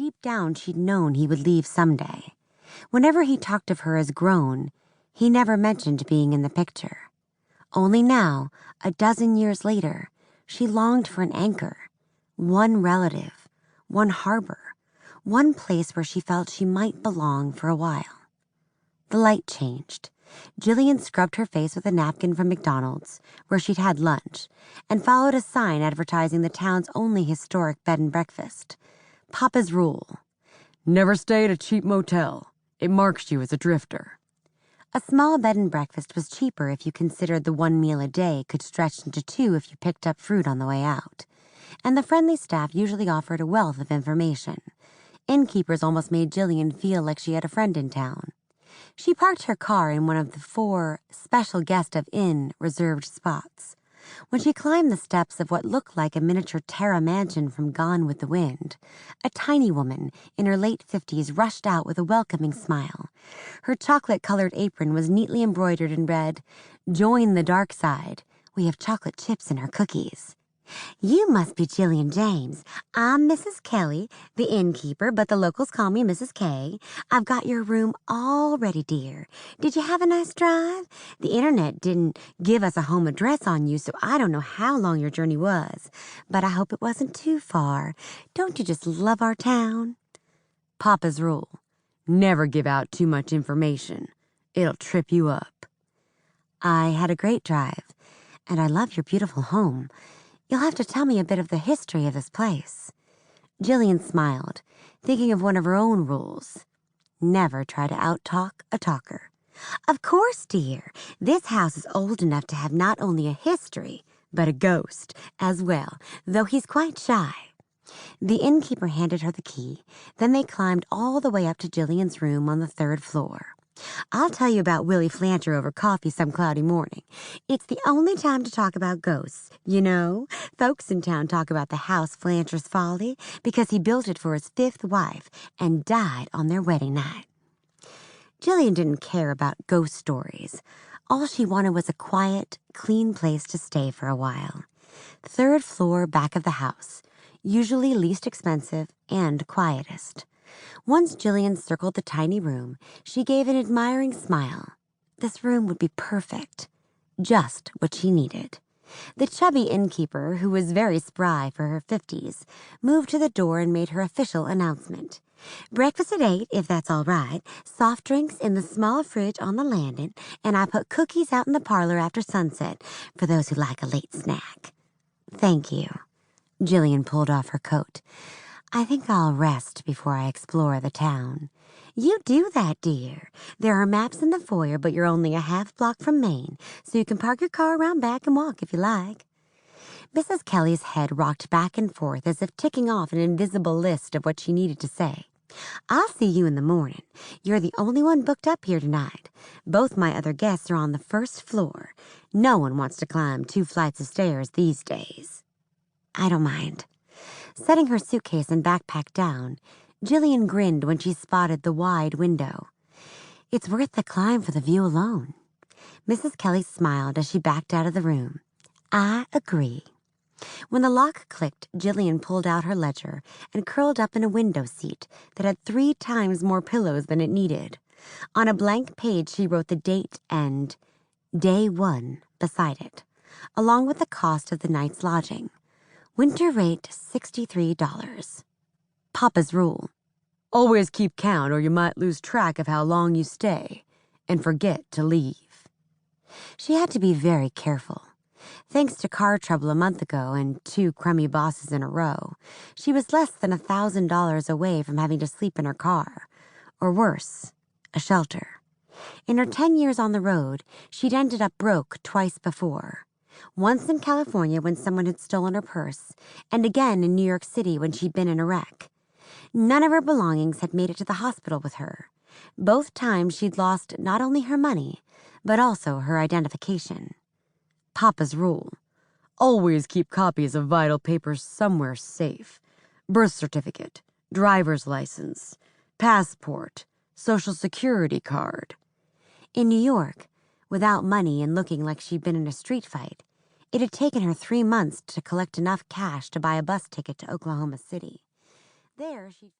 deep down she'd known he would leave someday. Whenever he talked of her as grown, he never mentioned being in the picture. Only now, a dozen years later, she longed for an anchor, one relative, one harbor, one place where she felt she might belong for a while. The light changed. Jillian scrubbed her face with a napkin from McDonald's, where she'd had lunch, and followed a sign advertising the town's only historic bed and breakfast. Papa's Rule. Never stay at a cheap motel. It marks you as a drifter. A small bed and breakfast was cheaper if you considered the one meal a day could stretch into two if you picked up fruit on the way out. And the friendly staff usually offered a wealth of information. Innkeepers almost made Jillian feel like she had a friend in town. She parked her car in one of the 4 special guest of inn reserved spots. When she climbed the steps of what looked like a miniature Terra mansion from Gone with the Wind, a tiny woman in her late 50s rushed out with a welcoming smile. Her chocolate-colored apron was neatly embroidered and read, "Join the dark side. We have chocolate chips in our cookies." "You must be Jillian James. I'm Mrs. Kelly, the innkeeper, but the locals call me Mrs. K. I've got your room all ready, dear. Did you have a nice drive? The internet didn't give us a home address on you, so I don't know how long your journey was, but I hope it wasn't too far. Don't you just love our town?" Papa's Rule. Never give out too much information. It'll trip you up. "I had a great drive, and I love your beautiful home. You'll have to tell me a bit of the history of this place." Jillian smiled, thinking of one of her own rules. Never try to out-talk a talker. "Of course, dear. This house is old enough to have not only a history, but a ghost as well, though he's quite shy." The innkeeper handed her the key. Then they climbed all the way up to Jillian's room on the 3rd floor. "I'll tell you about Willie Flancher over coffee some cloudy morning. It's the only time to talk about ghosts. You know, folks in town talk about the house Flancher's Folly because he built it for his 5th wife and died on their wedding night." Jillian didn't care about ghost stories. All she wanted was a quiet, clean place to stay for a while. 3rd floor back of the house, usually least expensive and quietest. Once Jillian circled the tiny room, she gave an admiring smile. This room would be perfect. Just what she needed. The chubby innkeeper, who was very spry for her 50s, moved to the door and made her official announcement. "Breakfast at 8, if that's all right. Soft drinks in the small fridge on the landing, and I put cookies out in the parlor after sunset for those who like a late snack." "Thank you." Jillian pulled off her coat. "I think I'll rest before I explore the town." "You do that, dear. There are maps in the foyer, but you're only a half block from Main, so you can park your car around back and walk if you like." Mrs. Kelly's head rocked back and forth as if ticking off an invisible list of what she needed to say. "I'll see you in the morning. You're the only one booked up here tonight. Both my other guests are on the 1st floor. No one wants to climb 2 flights of stairs these days." "I don't mind." Setting her suitcase and backpack down, Jillian grinned when she spotted the wide window. "It's worth the climb for the view alone." Mrs. Kelly smiled as she backed out of the room. "I agree." When the lock clicked, Jillian pulled out her ledger and curled up in a window seat that had 3 times more pillows than it needed. On a blank page, she wrote the date and Day 1 beside it, along with the cost of the night's lodging. Winter rate $63. Papa's Rule. Always keep count or you might lose track of how long you stay and forget to leave. She had to be very careful. Thanks to car trouble a month ago and 2 crummy bosses in a row, she was less than $1,000 away from having to sleep in her car, or worse, a shelter. In her 10 years on the road, she'd ended up broke twice before. Once in California when someone had stolen her purse, and again in New York City when she'd been in a wreck. None of her belongings had made it to the hospital with her. Both times she'd lost not only her money, but also her identification. Papa's Rule. Always keep copies of vital papers somewhere safe. Birth certificate, driver's license, passport, social security card. In New York, without money and looking like she'd been in a street fight, it had taken her 3 months to collect enough cash to buy a bus ticket to Oklahoma City. There, she